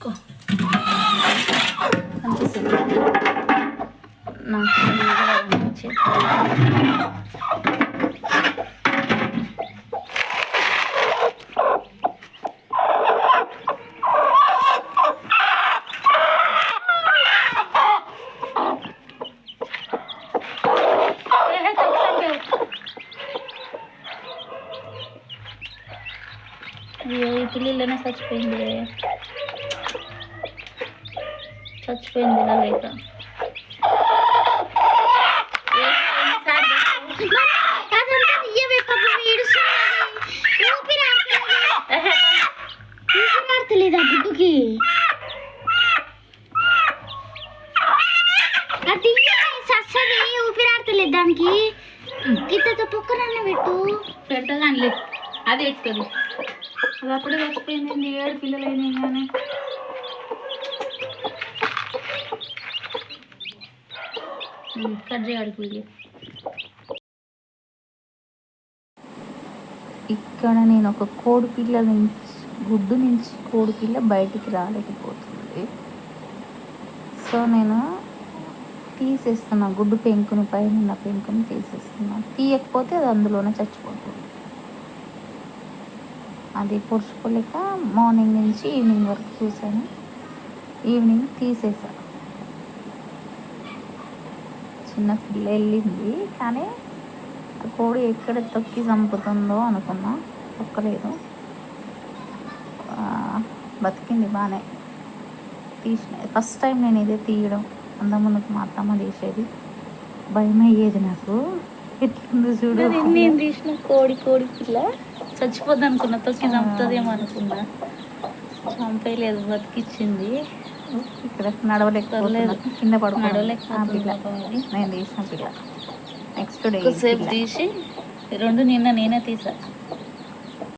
తీసుకో అనిపిస్తుంది నాకు అయ్యో ఈ పిల్లలనే చచ్చిపోయింది ఇలా లేక ఊపిరాడతలేదా గుడ్డుకి సస్తది ఊపిరాడతలేదు దానికి గిత్తతో పొక్కనన్న పెడతా కానీ అది ఎక్కుతుంది అది అప్పుడే చచ్చిపోయింది 7 పిల్లలు అయినాయి కానీ కట్ చేయడానికి వీడియో ఇక్కడ నేను ఒక కోడి పిల్ల నుంచి గుడ్డు నుంచి కోడి పిల్ల బయటికి రాలేకపోతుంది సో నేను తీసేస్తున్నా గుడ్డు పెంకుని పైన ఉన్న పెంకుని తీసేస్తున్నా తీయకపోతే అది అందులోనే చచ్చిపోతుంది అది పొడుచుకోలేక మార్నింగ్ నుంచి ఈవినింగ్ వరకు చూసాను ఈవినింగ్ తీసేసాను చిన్న పిల్ల వెళ్ళింది కానీ ఆ కోడి ఎక్కడ తొక్కి చంపుతుందో అనుకున్నా తొక్కలేదు బతికింది బాగానే తీసిన ఫస్ట్ టైం నేను ఇదే తీయడం అంతకుముందుకు మా అత్తమ్మ తీసేది భయం అయ్యేది నాకు ఎట్లుంది చూడు నేను తీసిన కోడి పిల్ల చచ్చిపోద్ది అనుకున్నా తొక్కి చంపుతుందేమో అనుకున్నా చంపేయలేదు బతికిచ్చింది ఇక్కడ నడవలేకపోలేదు కింద పడుకోలేకపోతుంది నేను తీసిన పిల్ల నెక్స్ట్ డే సేపు తీసి 2 నిన్న నేనే తీసా